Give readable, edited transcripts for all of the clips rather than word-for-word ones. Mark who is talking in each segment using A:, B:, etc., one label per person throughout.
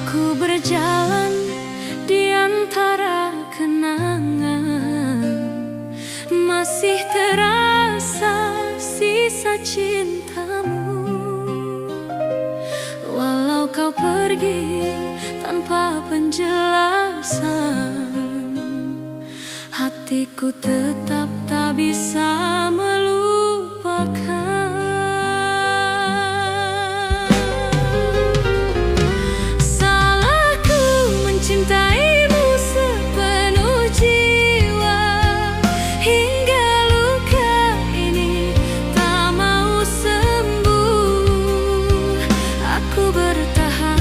A: Ku berjalan di antara kenangan, masih terasa sisa cintamu. Walau kau pergi tanpa penjelasan, hatiku tetap tak bisa melupakan. Salahku mencintaimu sepenuh jiwa, hingga luka ini tak mau sembuh. Aku bertahan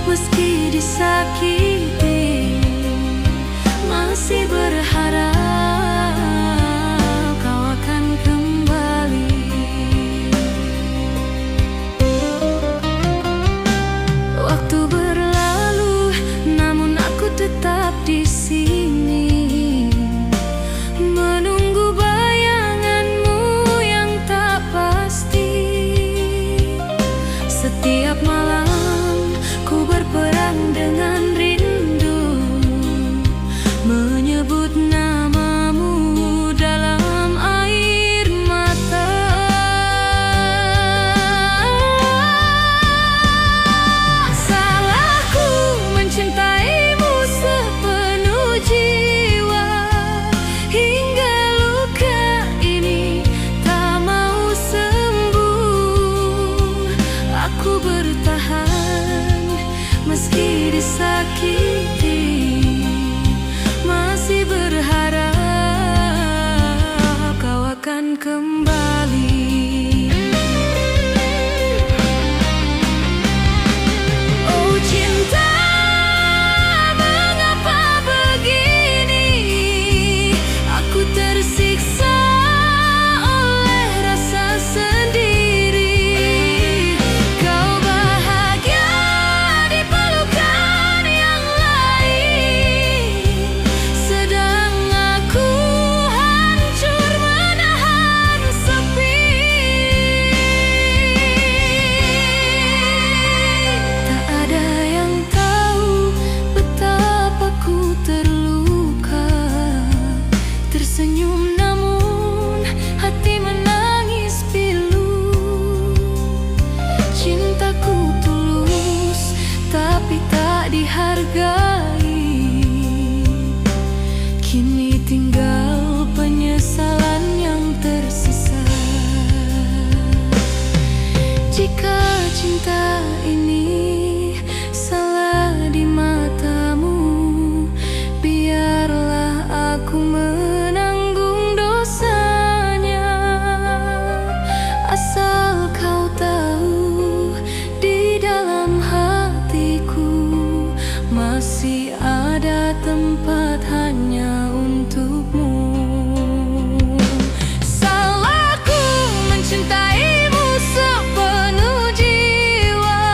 A: meski disakiti, masih berharap kau akan kembali. Waktu berlalu, namun aku tetap di sini, menunggu bayanganmu yang tak pasti. Setiap malam ku berperang dengan rindu, menyebut namamu dalam air mata. Salahku mencintaimu sepenuh jiwa, hingga luka ini tak mau sembuh. Aku bertahan meski disakiti, masih berharap kau akan kembali. Oh cinta, mengapa begini? Aku tersiksa oleh rasa sendiri. Kau bahagia di pelukan yang lain, sedang aku hancur menahan sepi. Tak ada yang tahu betapa ku terluka, tersenyum namun hati menangis pilu. Cintaku tulus tapi tak dihargai, kini tinggal penyesalan yang tersisa. Jika cinta ini salah di matamu, biarlah aku menanggung dosanya. Asal kau tahu, di dalam hatiku masih ada tempat hanya untukmu. Salahku mencintaimu sepenuh jiwa,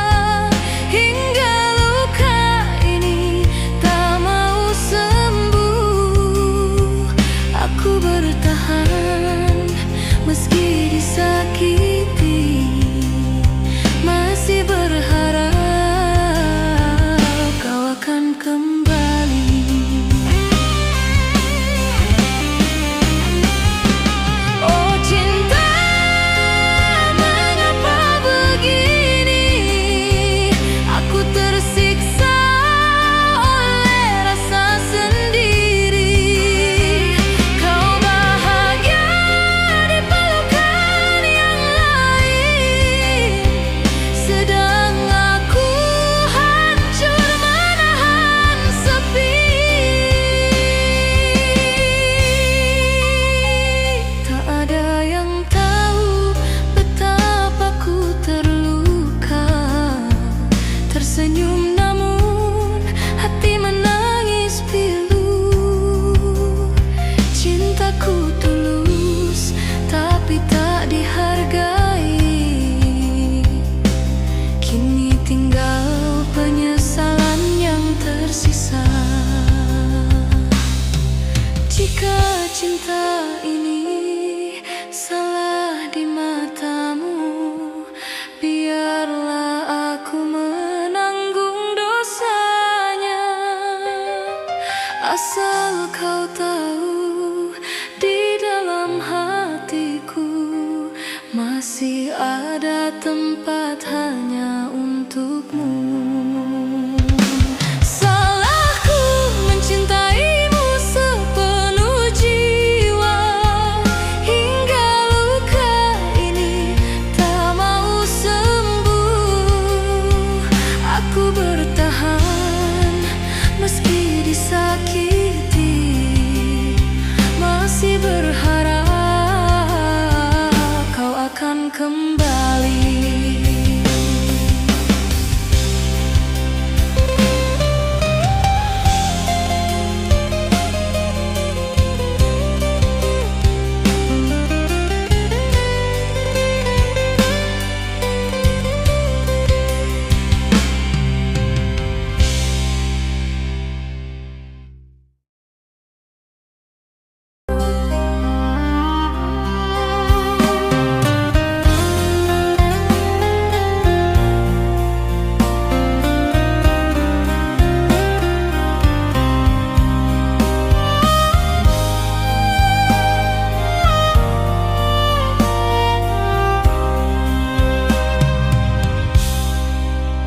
A: Asal kau tahu, di dalam hatiku masih ada tempat hanya untukmu. Salahku mencintaimu sepenuh jiwa, hingga luka ini tak mau sembuh. Aku bertahan meski disakiti, masih berharap kau akan kembali.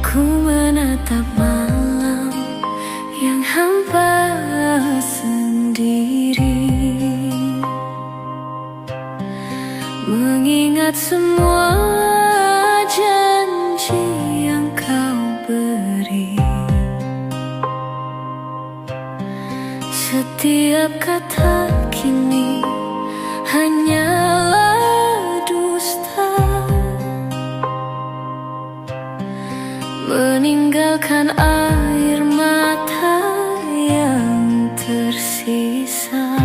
A: Ku menatap malam yang hampa sendiri, mengingat semua janji yang kau beri. Setiap kata kini hanyalah dusta, meninggalkan air mata yang tersisa.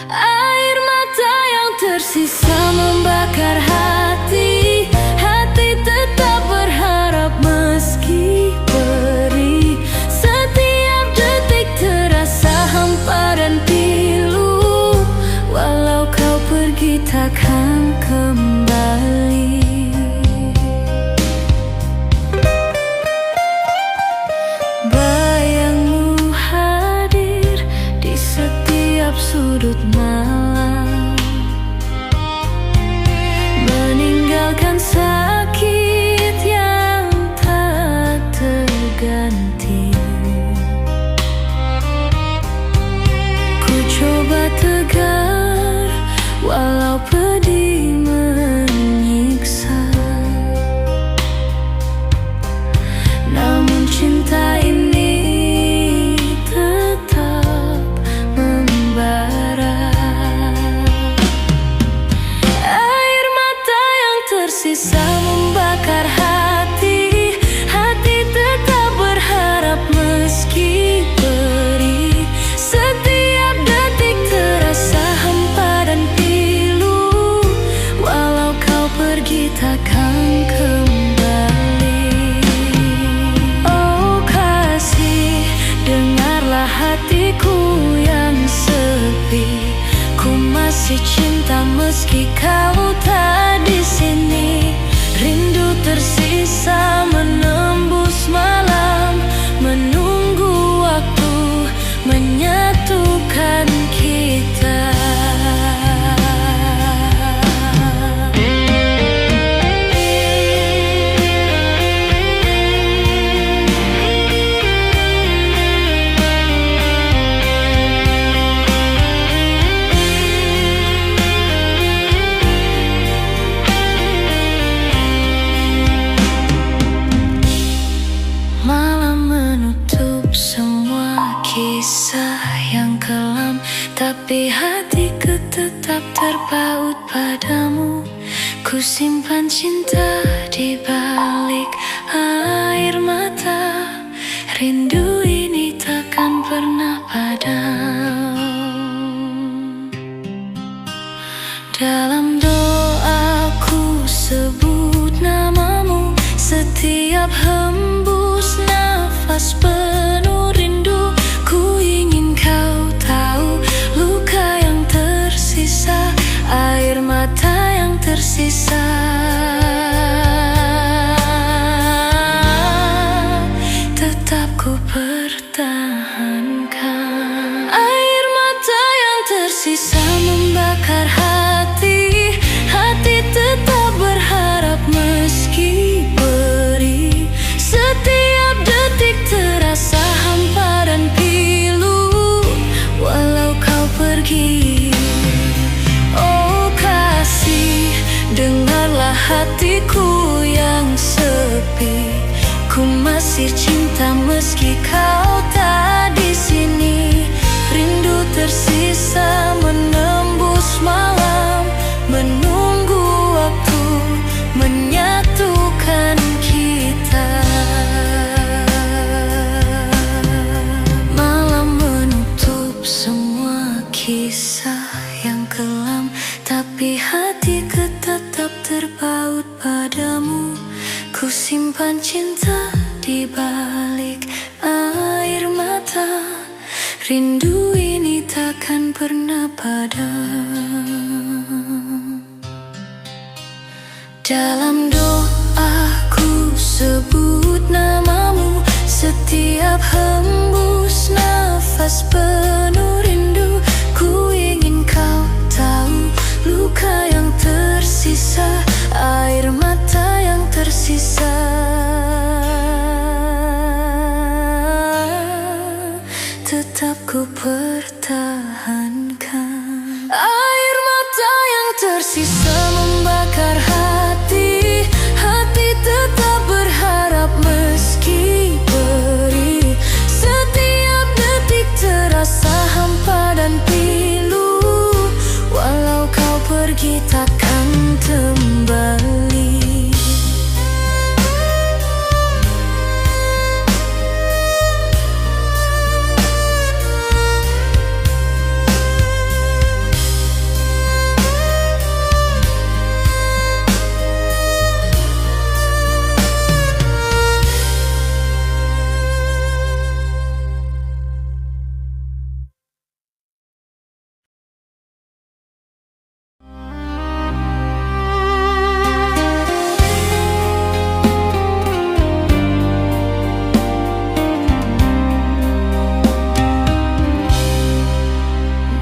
A: Air mata yang tersisa membakar hati. Hati tetap berharap meski perih. Setiap detik terasa hampa dan pilu. Walau kau pergi takkan kembali. Sudut malam, meninggalkan sakit yang tak terganti. Ku coba tegar walau pedih menyiksa, namun cinta ini tersisa membakar hati. Hati tetap berharap meski perih. Setiap detik terasa hampa dan pilu. Walau kau pergi takkan kembali. Oh kasih, dengarlah hatiku yang sepi. Ku masih cinta meski kau tak di sini. Rindu tersisa menembus malam, menunggu waktu menyatukan kita. Kisah yang kelam, tapi hatiku tetap terpaut padamu. Ku simpan cinta di balik air mata. Rindu ini takkan pernah padam. Dalam doaku sebut namamu. Setiap hembus nafas penuh rindu. Ku ingin kau tahu luka yang tersisa, air mata yang tersisa. Tetap ku bertahan. menggelincir cinta meski kau tak di sini. Rindu tersisa menembus malam, menunggu waktu menyatukan kita. Malam menutup semua kisah yang kelam, tapi hatiku tetap terpaut padamu. Ku simpan cinta di balik air mata, rindu ini takkan pernah padam. Dalam doaku sebut namamu, setiap hembus nafas penuh rindu. Ku ingin kau tahu luka yang tersisa, air mata yang tersisa. Tetap ku pertahankan. Air mata yang tersisa membakar hati, hati tetap berharap meski perih. Setiap detik terasa hampa dan pilu, walau kau pergi takkan kembali.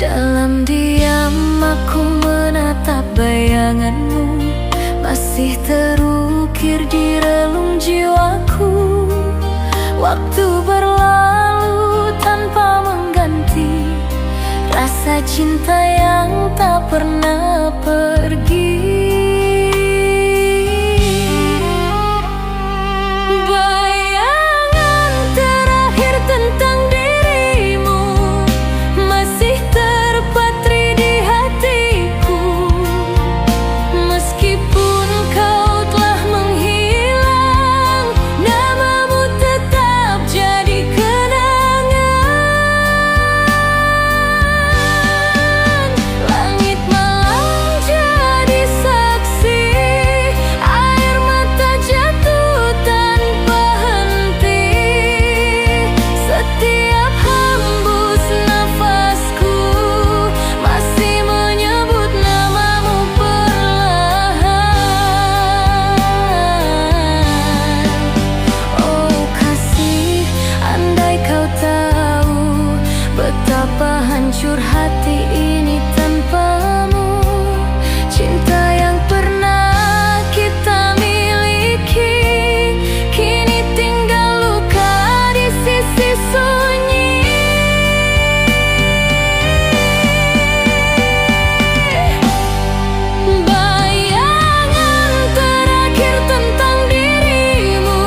A: Dalam diam aku menatap bayanganmu, masih terukir di relung jiwaku. Waktu berlalu tanpa mengganti rasa cinta yang tak pernah pergi. Bayangan terakhir tentang dirimu masih terpatri di hatiku. Meskipun kau telah menghilang, namamu tetap jadi kenangan. Langit malam jadi saksi, air mata jatuh tanpa henti. Setiap hembus nafasku masih menyebut namamu perlahan. Oh kasih, andai kau tahu betapa hancur hati ini tanpamu. Cinta yang pernah kita miliki kini tinggal luka di sisi sunyi. Bayangan terakhir tentang dirimu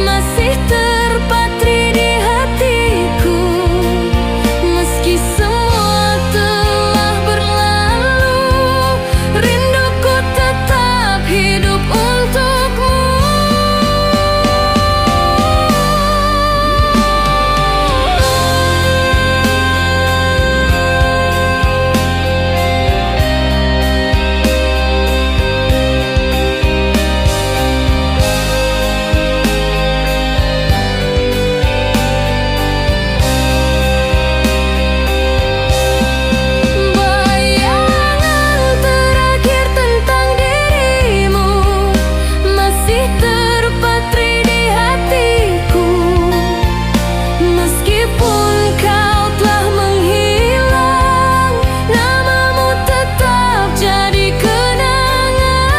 A: masih terpatri di hatiku. Meski semua telah berlalu, rinduku tetap hidup untukmu. Bayangan terakhir tentang dirimu masih terpatri di hatiku. Meskipun kau telah menghilang, namamu tetap jadi kenangan.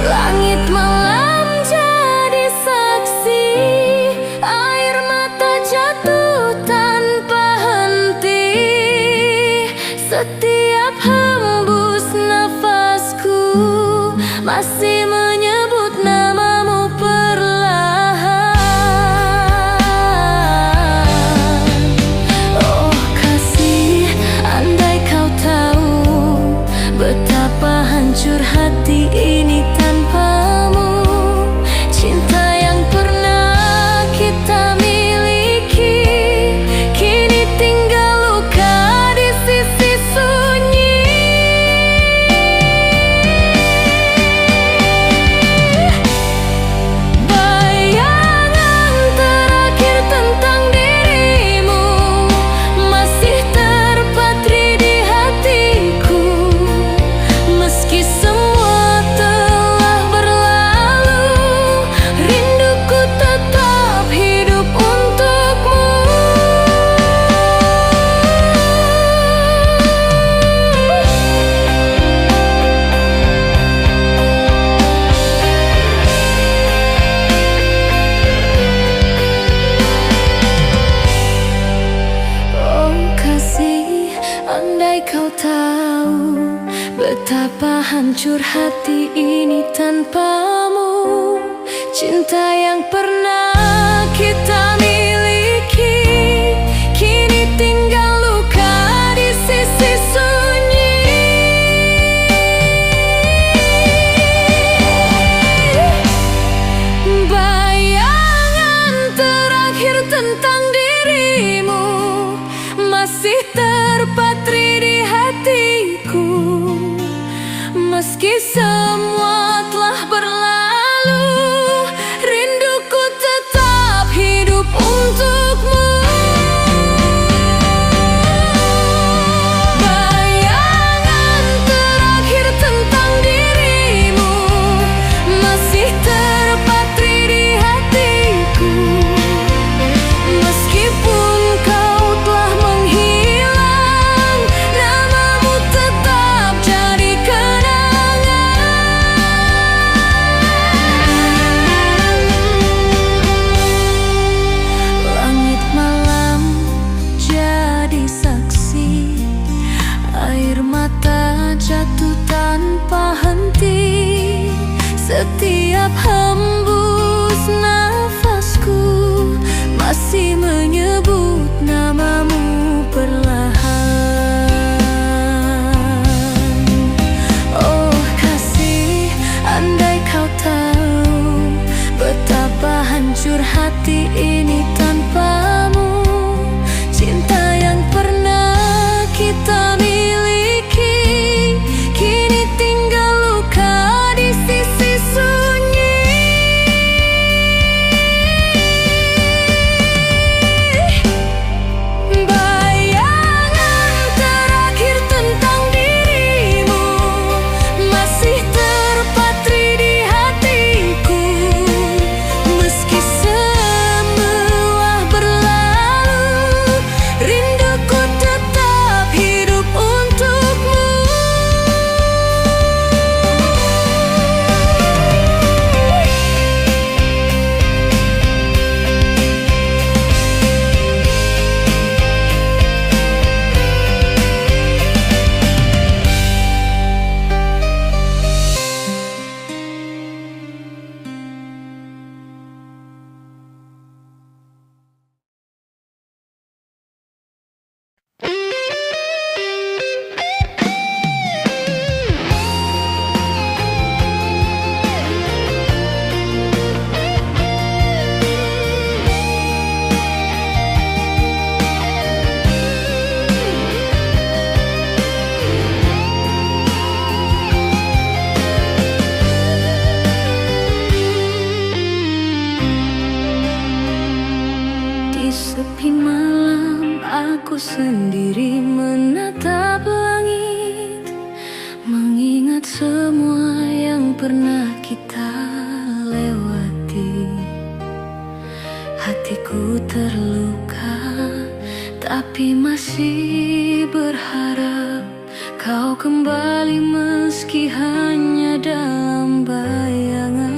A: Langit malam jadi saksi, air mata jatuh tanpa henti. Setiap hembus nafasku masih menyebut namamu perlahan. Oh kasih, andai kau tahu betapa hancur hati ini tanpamu. Cinta yang pernah kita miliki kini tinggal luka di sisi sunyi. Bayangan terakhir tentang dirimu masih terpatri di hatiku. Meski semua telah berlalu, rinduku tetap hidup untukmu. Oh kasih, andai kau tahu betapa hancur hati ini tanpamu. Cinta yang pernah kita miliki kini tinggal luka di sisi sunyi. Bayangan terakhir tentang dirimu masih terpatri di hatiku. Meski semua telah berlalu, rinduku tetap hidup untukmu. Bayangan terakhir tentang dirimu masih terpatri di hatiku. Meskipun kau telah menghilang, namamu tetap jadi langit malam jadi saksi, air mata jatuh tanpa henti. Setiap hembus nafasku masih menyebut namamu perlahan. Oh kasih, andai kau tahu betapa hancur hati ini tanpamu. Cinta yang pernah kita miliki kini tinggal luka di sisi sunyi. Bayangan terakhir tentang dirimu masih terpatri di hatiku. Meski semua berlalu, rinduku tetap hidup untukmu. Di sepi malam aku sendiri menatap langit, mengingat semua yang pernah kita lewati. Hatiku terluka, tapi masih berharap kau kembali meski hanya dalam bayangan.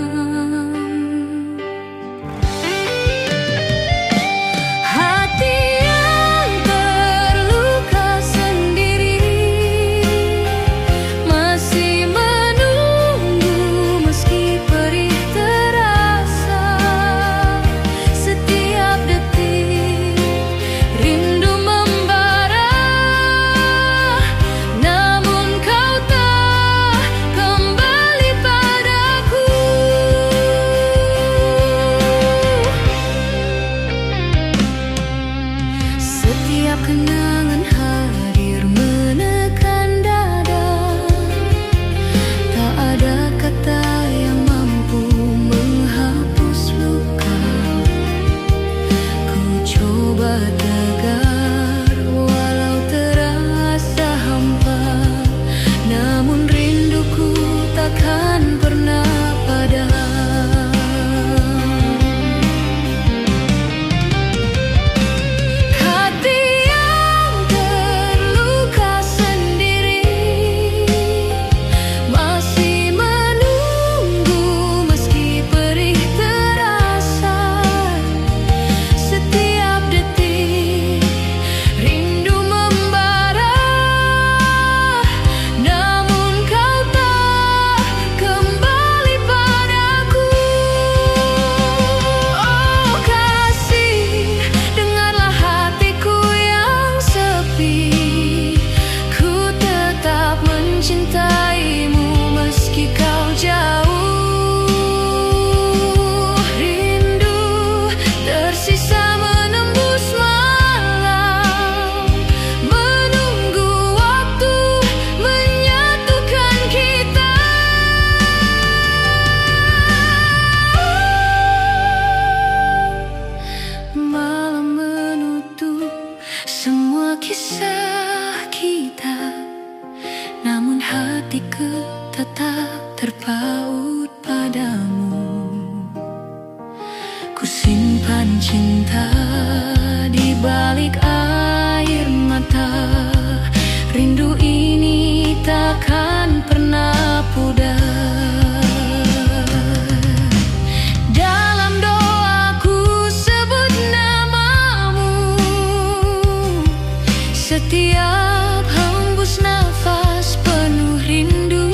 A: Hati yang terluka sendiri masih menunggu mencintaimu meski kau jauh. Rindu tersisa menembus malam, menunggu waktu menyatukan kita. Malam menutup semua kisah kita, namun hatiku tetap terpaut padamu. Ku simpan cinta di balik air mata. Rindu ini takkan pernah pudar. Dalam doaku sebut namamu, setiap hembus nafas penuh rindu.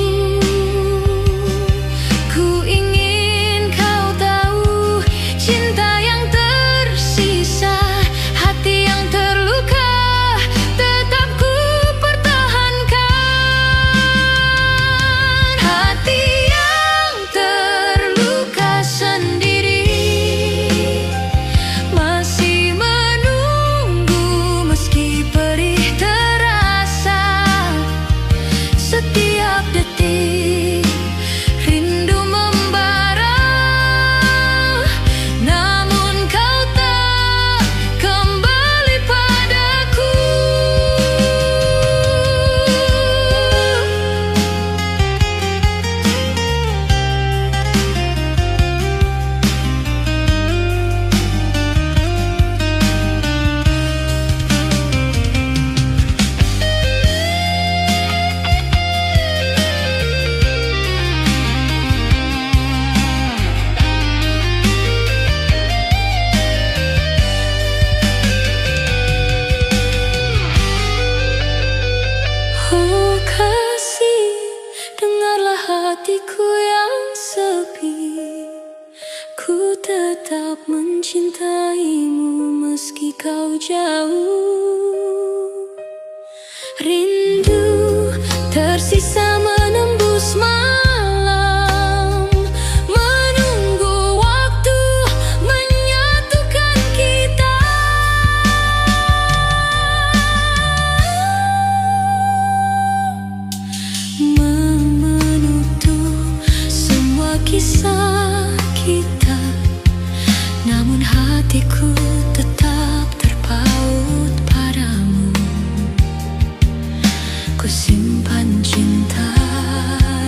A: Ku ingin kau tahu cinta yang tersisa, hati yang terluka tetap ku pertahankan. Hati yang terluka sendiri masih menunggu meski perih terasa. Setiap detik rindu membara, namun kau tak kembali padaku. Oh kasih, dengarlah hatiku yang sepi. Ku tetap mencintaimu meski kau jauh. Rindu tersisa menembus malam, menunggu waktu menyatukan kita. Menutup semua kisah kita, namun hatiku tetap terpaut padamu. Ku simpan cinta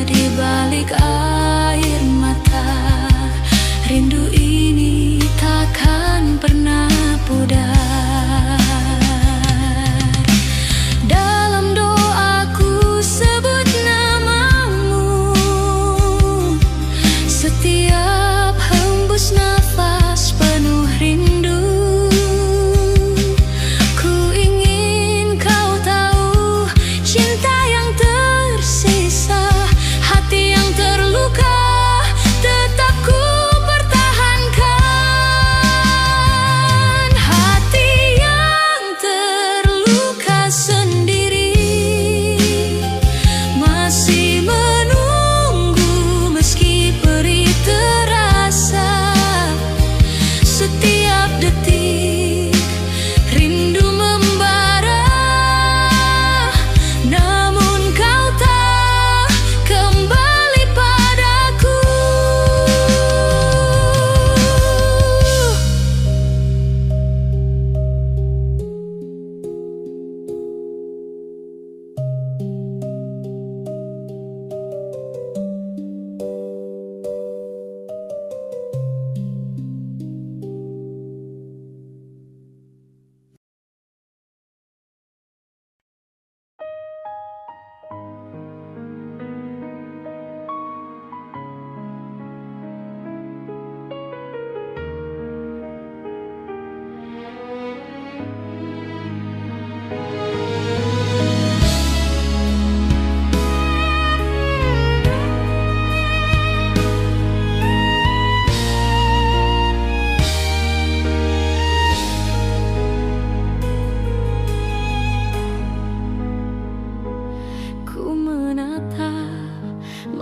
A: di balik air mata. Rindu ini takkan pernah pudar. Dalam doaku sebut namamu, setiap hembus nafas penuh rindu. Ku ingin kau tahu cinta yang tersisa, hati yang terluka tetap ku pertahankan. Hati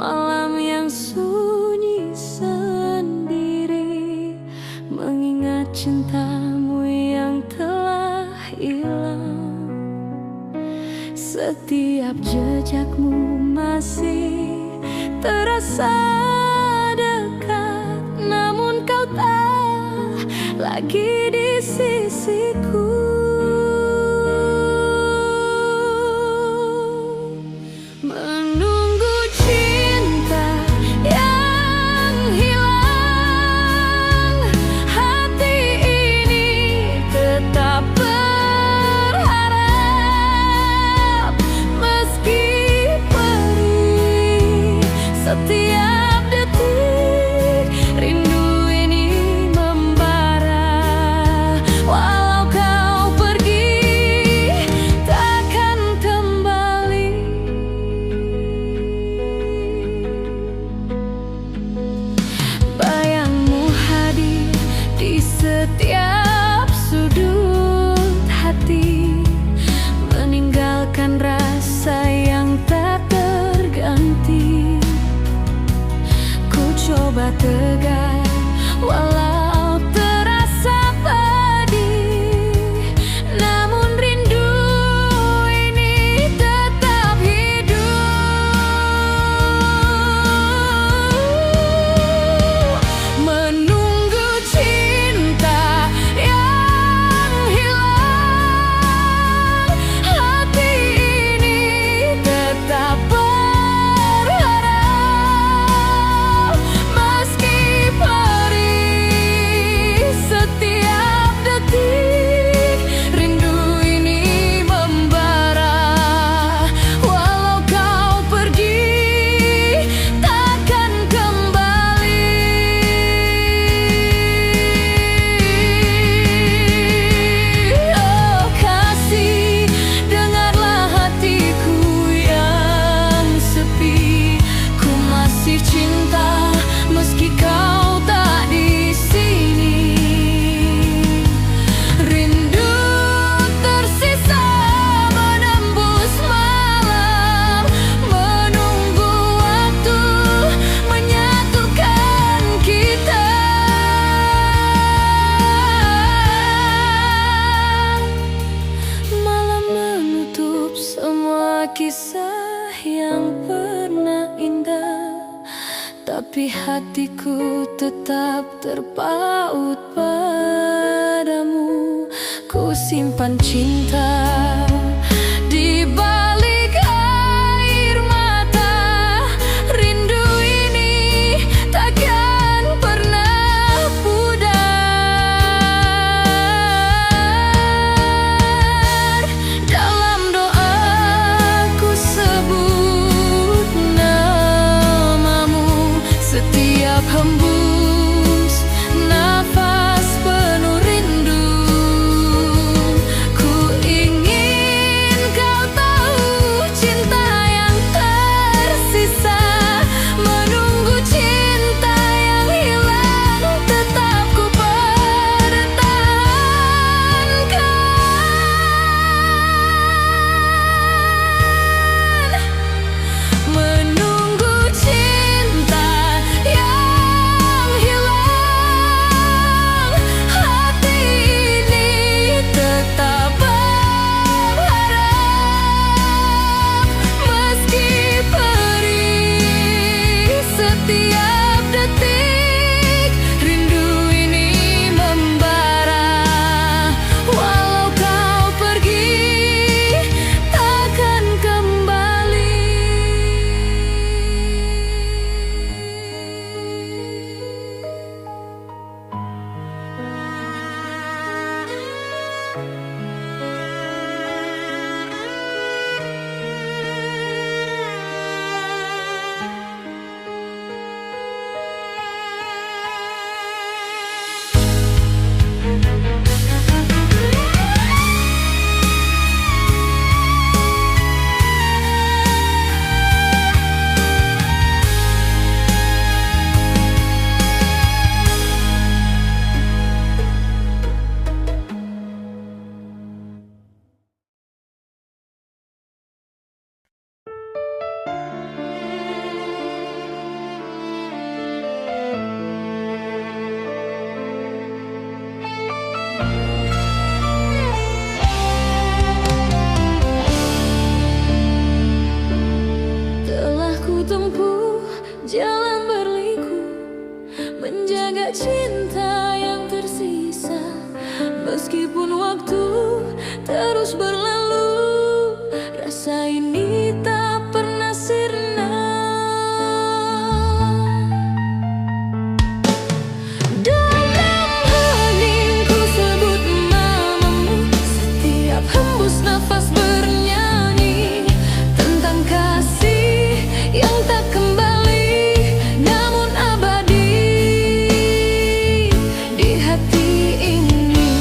A: malam yang sunyi sendiri, mengingat cintamu yang telah hilang. Setiap jejakmu masih terasa dekat, namun kau tak lagi di sisiku. Menunggu cinta yang hilang, hati ini tetap berharap, meski perih setiap detik, rindu ini membara. Walau kau pergi, takkan kembali. Bayangmu hadir di setiap sudut hati, meninggalkan rasa yang tak terganti. Ku coba tegar walau terasa pedih, namun rindu ini tetap hidup. Menunggu cinta yang hilang, hati ini tetap berharap, meski perih setiap detik, rindu ini membara. Walau kau pergi, takkan kembali. Oh kasih, dengarlah hatiku yang sepi. Ku masih cinta meski kau tak di sini. Rindu tersisa menembus malam, menunggu waktu menyatukan kita. Malam menutup semua kisah yang pernah indah, tapi hatiku tetap terpaut padamu. Ku simpan cinta di balik air mata, rindu ini takkan pernah pudar. Dalam doaku sebut namamu, setiap hembus nafas penuh rindu. Ku ingin cinta yang tersisa. Meskipun waktu terus berlalu, rasa ini tak pernah sirna. Dalam heningku sebut namamu, setiap hembus nafas bernyanyi tentang kasih yang tak kembali, namun abadi di hati ini.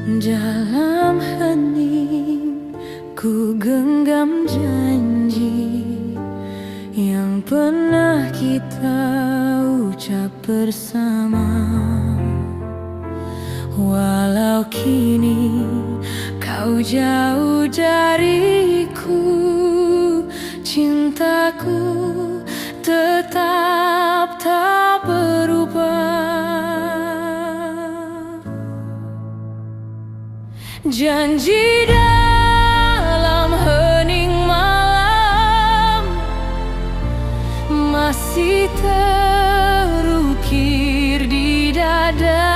A: Dalam hening ku genggam janji yang pernah kita ucap bersama. Walau kini kau jauh dariku, cintaku tetap tak berubah. Janji dalam hening malam masih terukir di dada.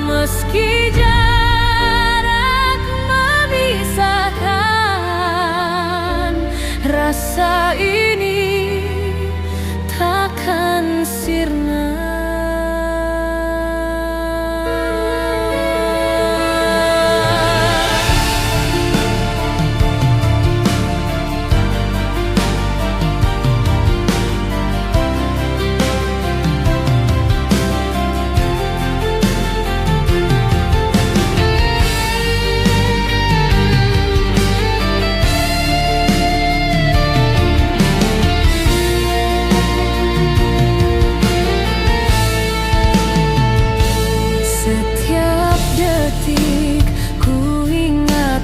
A: Meski jarak memisahkan, rasa ini takkan sirna.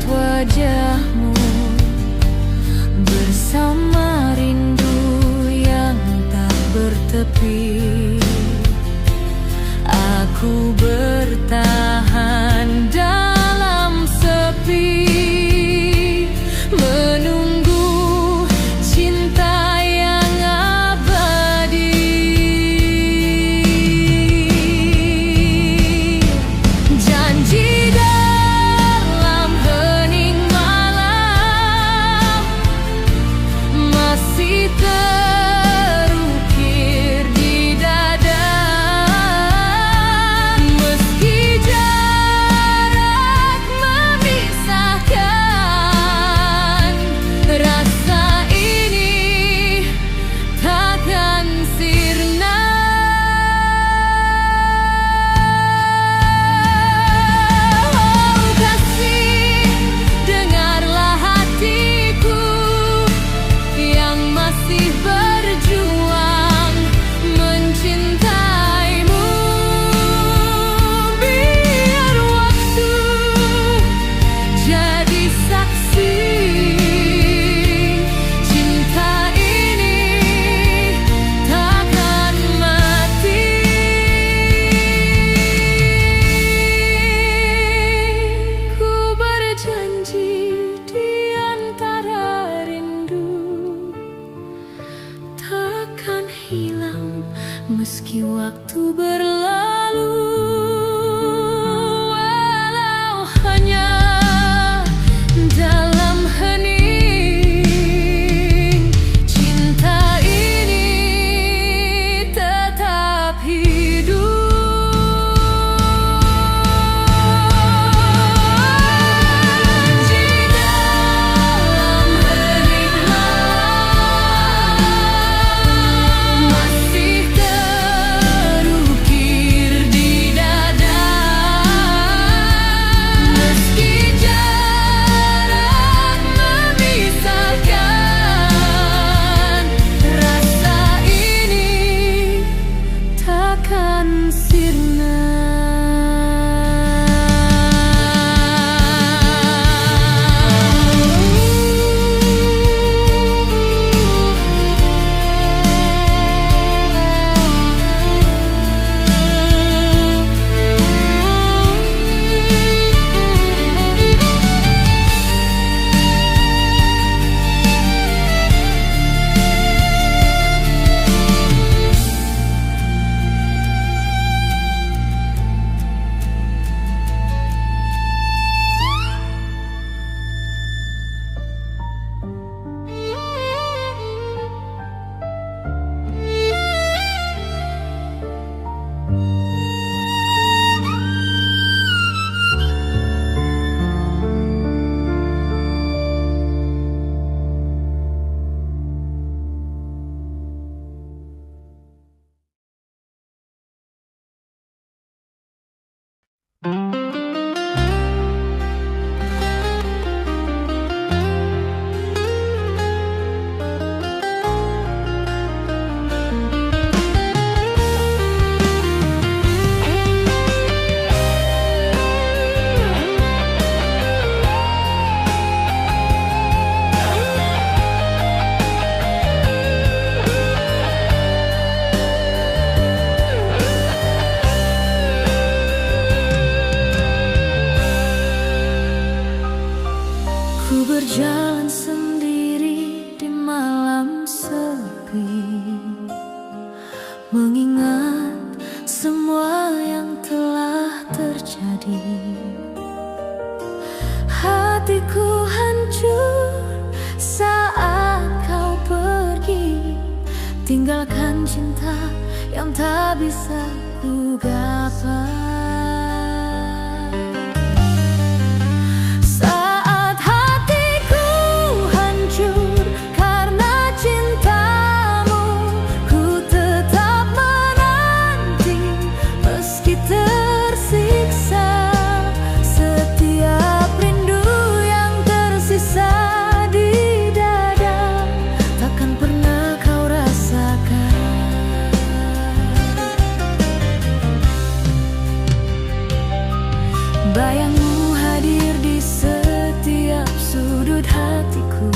A: Wajahmu bersama rindu yang tak bertepi. Aku bertahan dalam sepi, menunggu cinta yang abadi. Janji terukir di dada. Meski jarak memisahkan, rasa ini takkan sirna. Oh kasih, dengarlah hatiku yang masih berjuang mencintaimu. Biar waktu jadi saksi, cinta ini takkan mati. Ku berjanji di antara rindu takkan hilang meski waktu berlalu. Walau hanya dalam hening, cinta ini tetap hidup. Janji dalam hening malam masih terukir di Ku berjalan sendiri di malam sepi, mengingat semua yang telah terjadi. Hatiku hancur saat kau pergi, tinggalkan cinta yang tak bisa ku gapai. Bayangmu hadir di setiap sudut hatiku,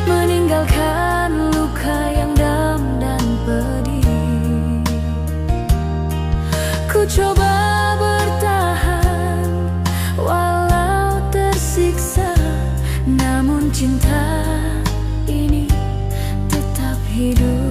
A: meninggalkan luka yang dalam dan pedih. Ku coba bertahan walau tersiksa, namun cinta ini tetap hidup.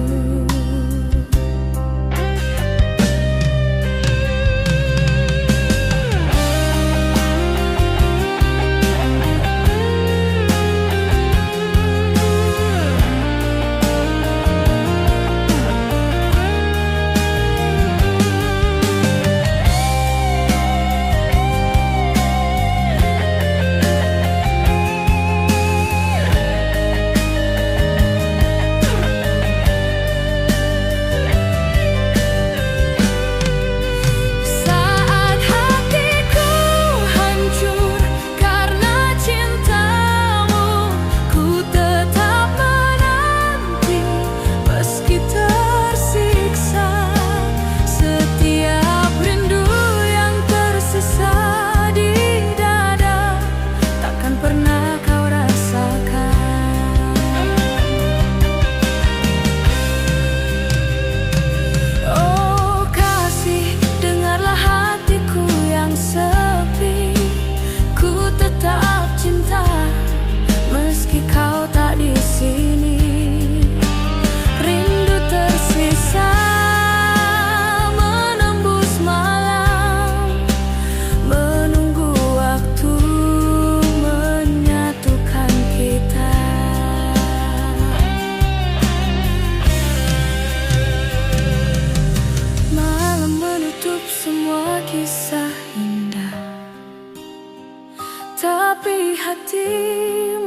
A: Tapi hati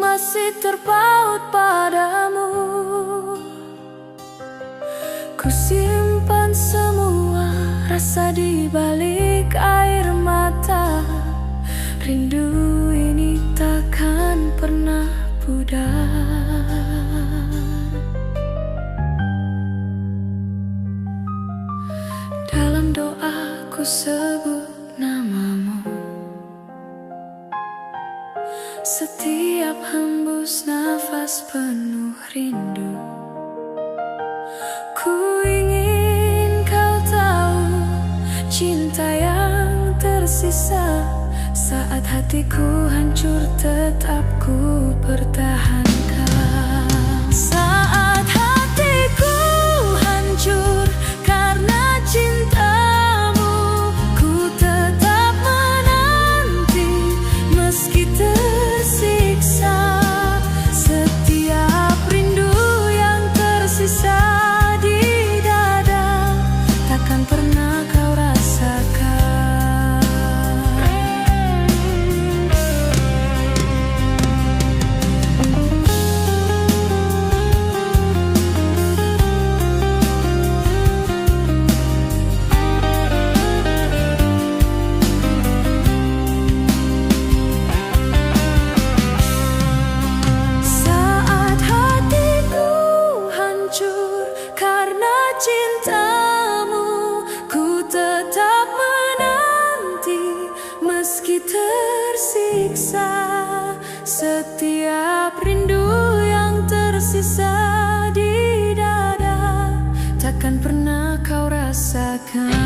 A: masih terpaut padamu. Ku simpan semua rasa di balik air mata. Rindu ini takkan pernah pudar. Dalam doa ku sebut namamu, setiap hembus nafas penuh rindu. Ku ingin kau tahu cinta yang tersisa. Saat hatiku hancur tetap ku pertahankan. Saat hatiku hancur karena cintamu, ku tetap menanti meski tersiksa. Setiap rindu yang tersisa di dada takkan pernah kau rasakan. tersiksa. Setiap rindu yang tersisa di dada takkan pernah kau rasakan.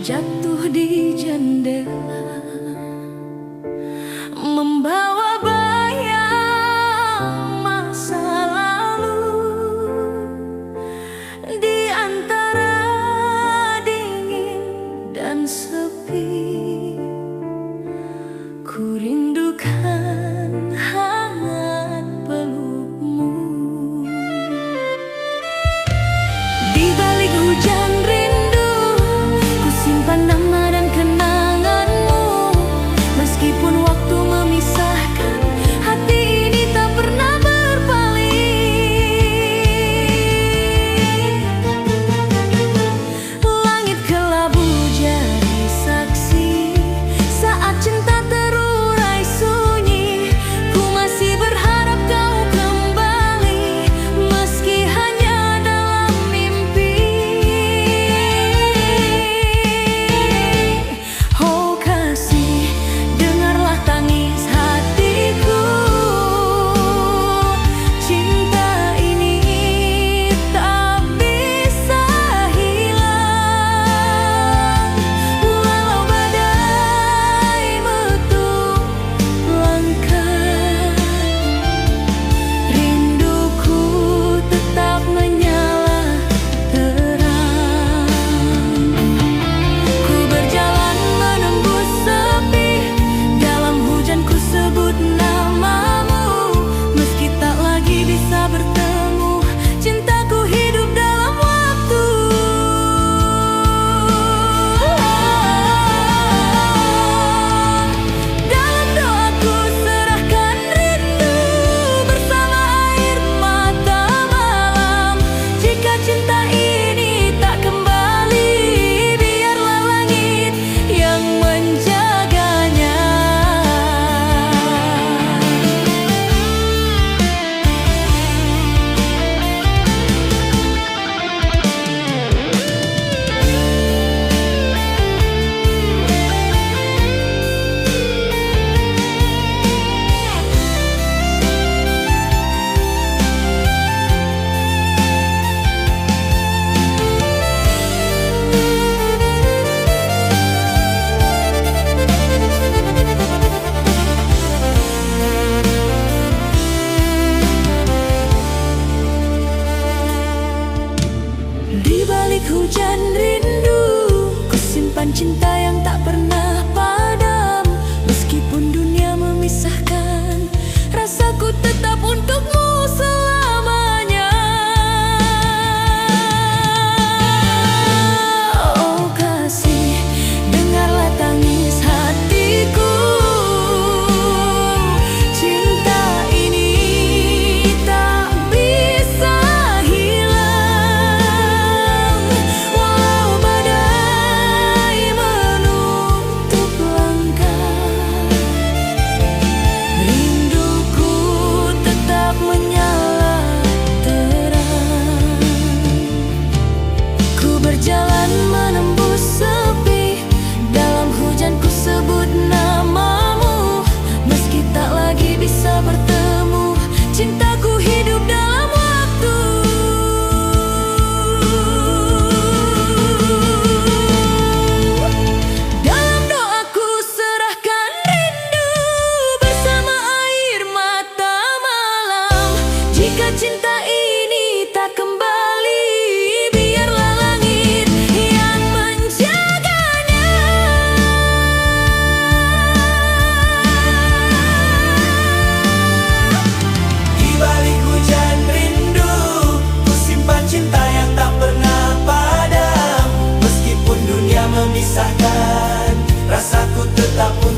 A: Jatuh di jendela, membawa bayang masa lalu. Di antara dingin dan sepi, ku rindukan hangat pelukmu. Di balik hujan rindu, nama dan kenanganmu. Meskipun waktu memisahkan, hati ini tak pernah berpaling. Langit kelabu jadi saksi saat cinta terurai sunyi. Ku masih berharap kau kembali, meski hanya dalam mimpi. Hujan rindu, ku simpan cinta yang tak pernah padam. Meskipun dunia memisahkan, rasaku tetap untukmu selamanya. Oh kasih, dengarlah tangis hatiku. Cinta ini tak bisa hilang. Walau badai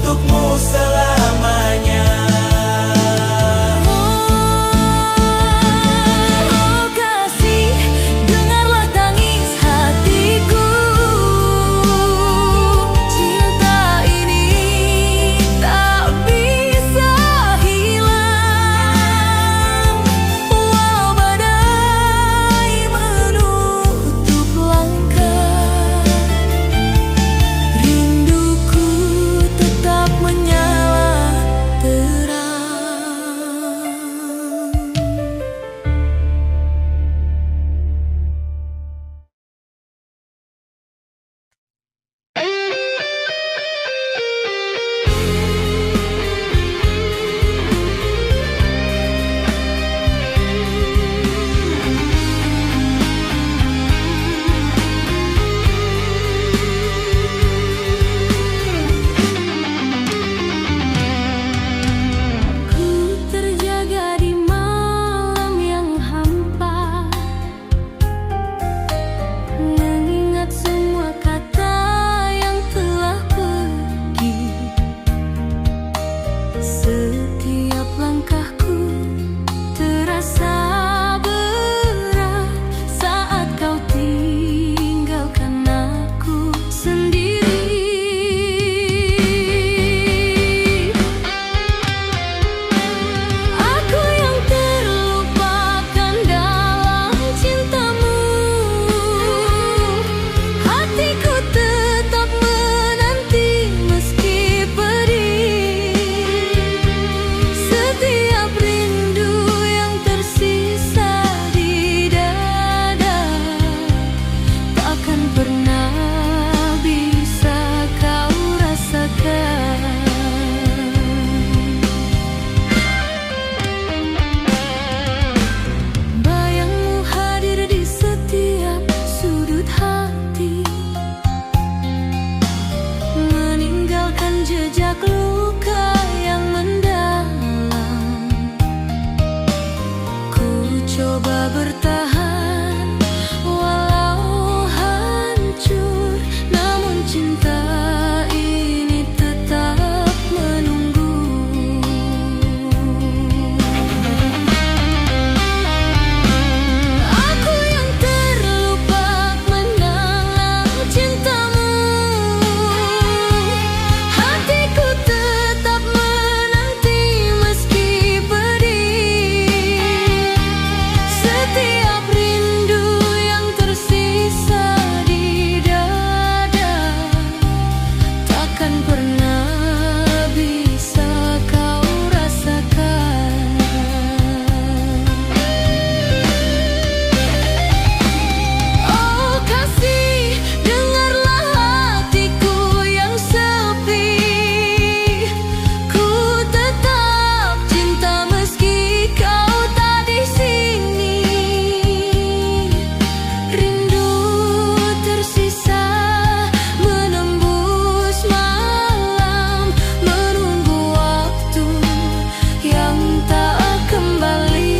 B: untukmu selamanya.
A: Oh kasih, dengarlah tangis hatiku. Cinta ini tak bisa hilang, walau badai menutup langkah. Rinduku tetap menyala terang. Ku terjaga di malam yang hampa, mengingat semua kata yang telah pergi. Setiap langkahku terasa berat saat kau tinggalkan aku sendiri. Aku yang terlupakan dalam cintamu, hatiku tetap menanti meski pedih. Setiap rindu yang tersisa di dada takkan pernah bisa kau rasakan. Bayangmu hadir di setiap sudut hati, meninggalkan jejak luka yang mendalam. Ku coba bertahan walau hancur, namun cinta ini tetap menunggu. Aku yang terlupakan dalam cintamu, hatiku tetap menanti meski pedih. Setiap rindu yang tersisa di dada takkan pernah bisa kau rasakan. Oh kasih, dengarlah hatiku yang sepi. Ku tetap cinta meski kau tak di sini. Rindu tersisa menembus malam, menunggu waktu yang tak kembali.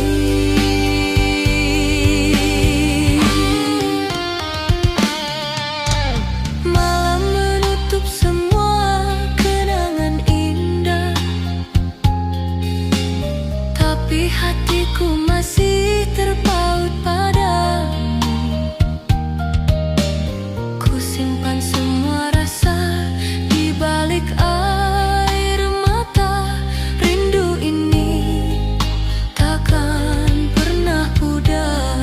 A: Malam menutup semua kenangan indah, tapi hatiku masih terpaut padamu. Ku simpan semua rasa di balik air mata. Rindu ini takkan pernah pudar.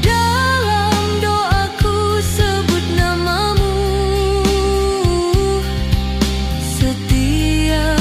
A: Dalam doaku sebut namamu, setiap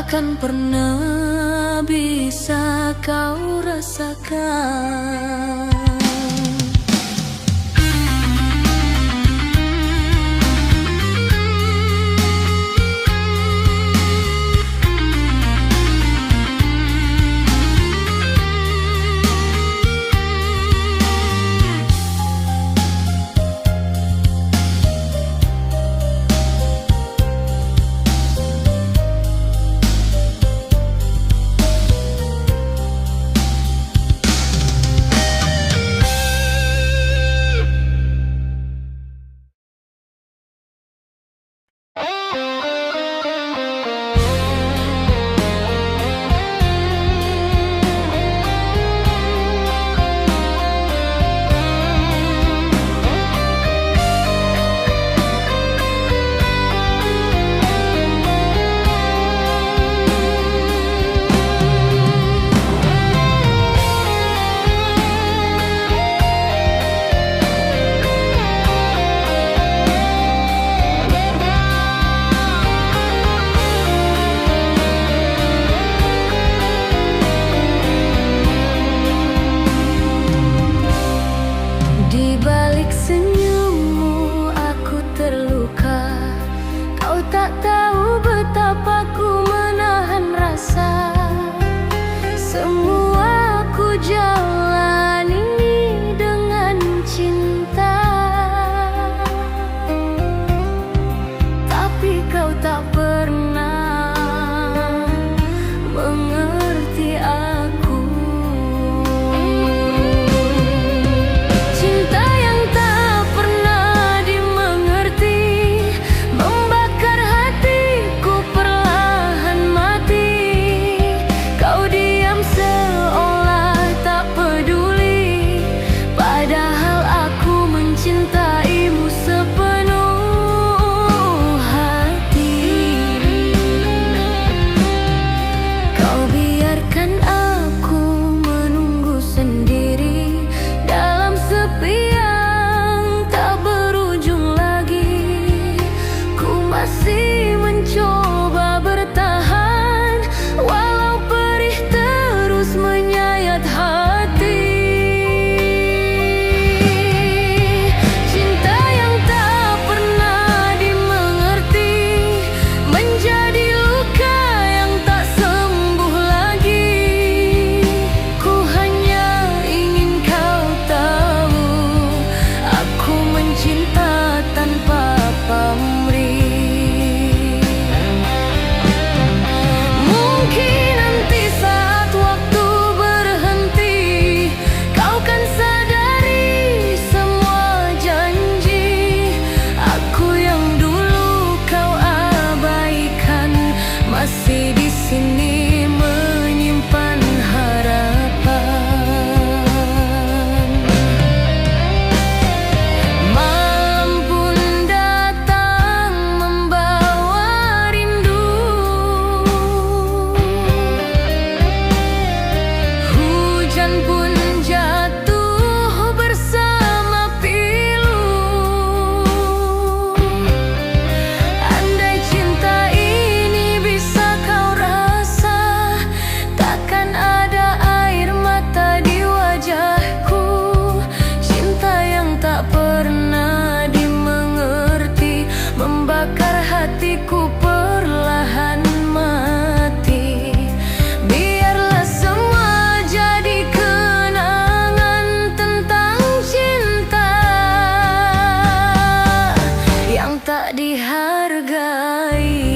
A: takkan pernah bisa kau rasakan. Di balik senyummu aku terluka. Kau tak tahu betapa ku menahan rasa. Semua ku jalani dengan cinta, tapi kau tak pernah mengerti aku. Masih mencoba bertahan, walau perih terus menyayat hati. Cinta yang tak pernah dimengerti menjadi luka yang tak sembuh lagi. Ku hanya ingin kau tahu, aku mencinta tanpa pamrih. Masih di sini menyimpan harapan. Malam pun datang membawa rindu. Hujan pun jatuh bersama pilu. Andai cinta ada air mata di wajahku. Cinta yang tak pernah dimengerti membakar hatiku perlahan mati. Biarlah semua jadi kenangan tentang cinta yang tak dihargai.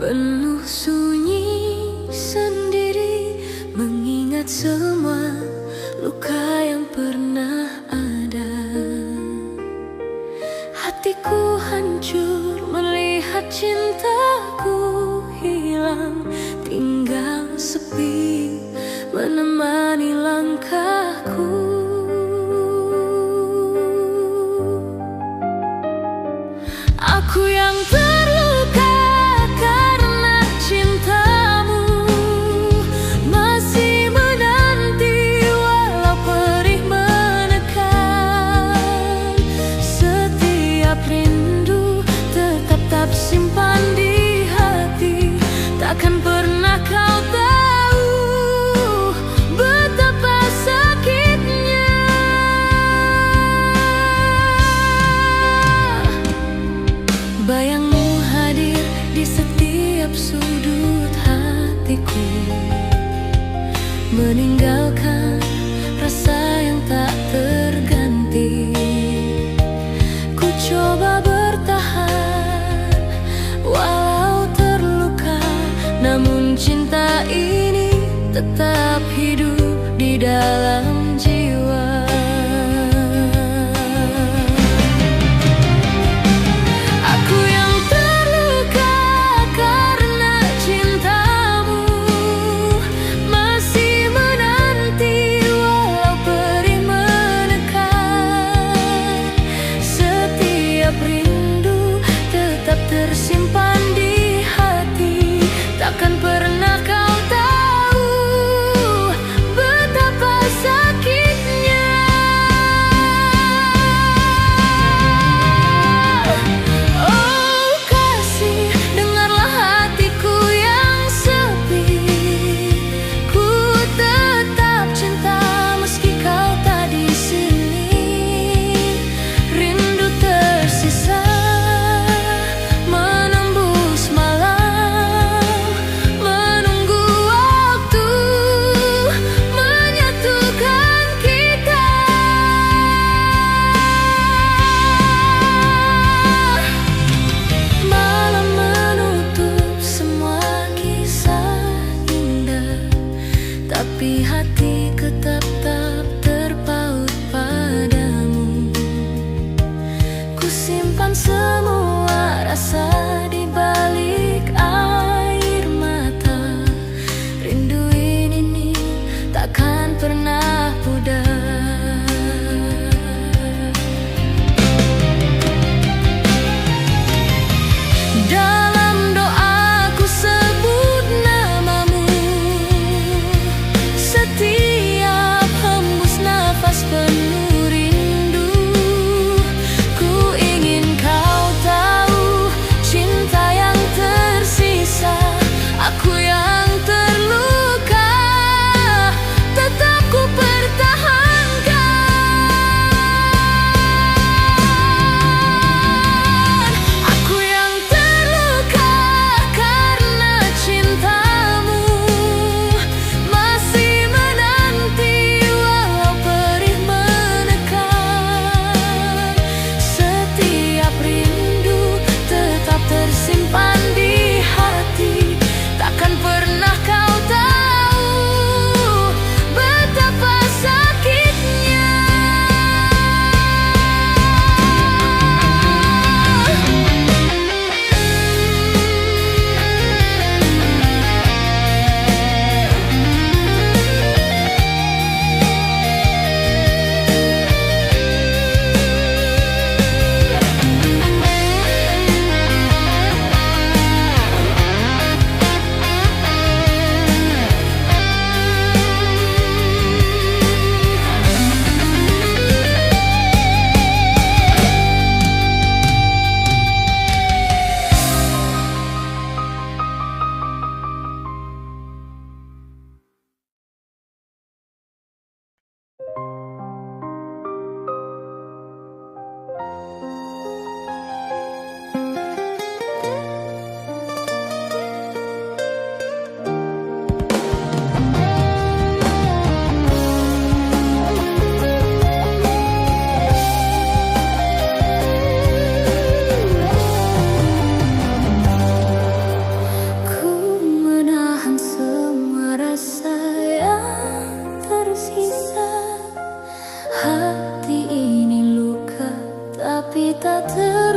A: penuh sunyi sendiri, mengingat semua luka yang pernah ada. Hatiku hancur melihat cintaku hilang, tinggal sepi menemani langkahku. Aku yang terluka karena cintamu, masih menanti walau perih menekan. Setiap rindu tetap simpan di hati, takkan pernah kau tahu betapa sakitnya. Bayangmu hadir di setiap sudut hatiku, meninggalkan rasa yang tak terganti. Ku coba bertahan walau terluka, namun cinta ini tetap hidup di dalam jiwa. Aku yang terluka karena cintamu, masih menanti walau perih menekan. Setiap rindu tetap tersimpan di hati, takkan pernah kau tahu betapa sakitnya. Oh kasih, dengarlah hatiku yang sepi. Ku tetap cinta meski kau tak di sini. Rindu tersisa menembus malam, menunggu waktu menyatukan kita. Malam menutup semua kisah indah, tapi hati tetap terpaut padamu. Ku simpan semua rasa di balik air mata. Rindu ini takkan pernah pudar. Dalam doaku sebut namamu, setiap hembus nafas penuh rindu. Ku ingin kau tahu cinta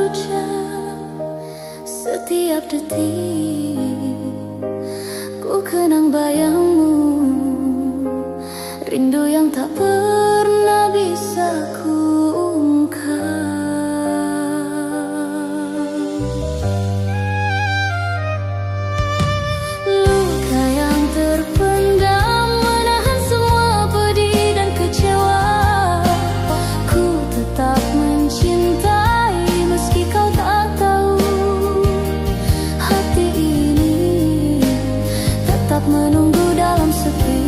A: satu jam, setiap detik ku kenang bayangmu, rindu yang tak pernah bisa ku ungkap. Luka yang terpendam menahan semua pedih dan kecewa. Ku tetap mencintai meski kau tak tahu. Hati ini tetap menunggu dalam sepi.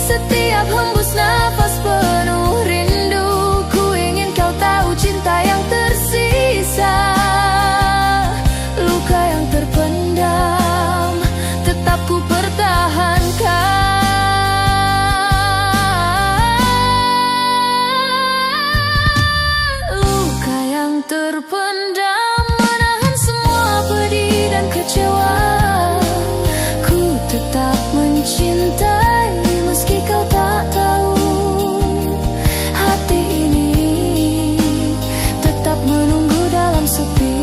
A: Setiap hembus nafas penuh rindu, ku ingin kau tahu cinta yang tersisa. Luka yang terpendam tetap ku pertahankan. Luka yang terpendam menahan semua pedih dan kecewa. Ku tetap mencintai meski kau tak tahu. Hati ini tetap menunggu dalam sepi.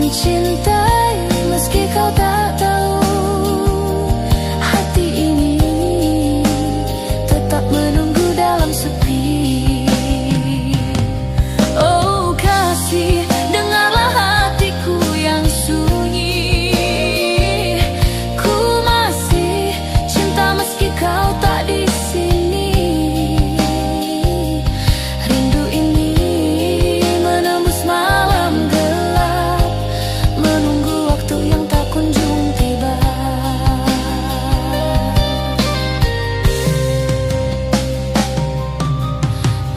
A: Cintai meski kau tak tahu. Hati ini tetap menunggu dalam sepi. Oh kasih, dengarlah hatiku yang sunyi. Ku masih cinta meski kau tak di sini. Rindu ini menembus malam gelap, menunggu waktu yang tak kunjung tiba.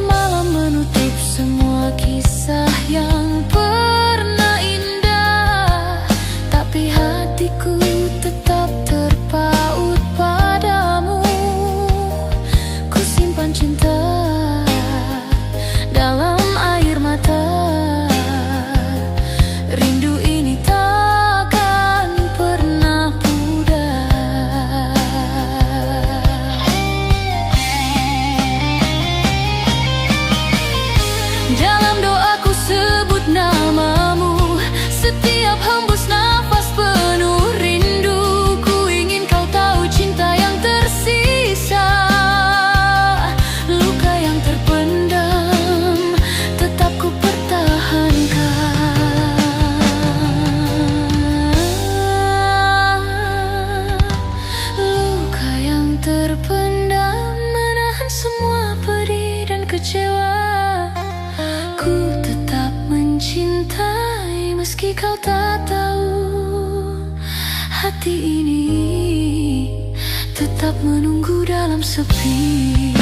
A: Malam menutup semua kisah yang pernah indah, tapi hatiku tetap terpaut padamu. Ku simpan cinta dalam air mata. Rindu ini takkan pernah pudar. Meski kau tak tahu, hati ini tetap menunggu dalam sepi.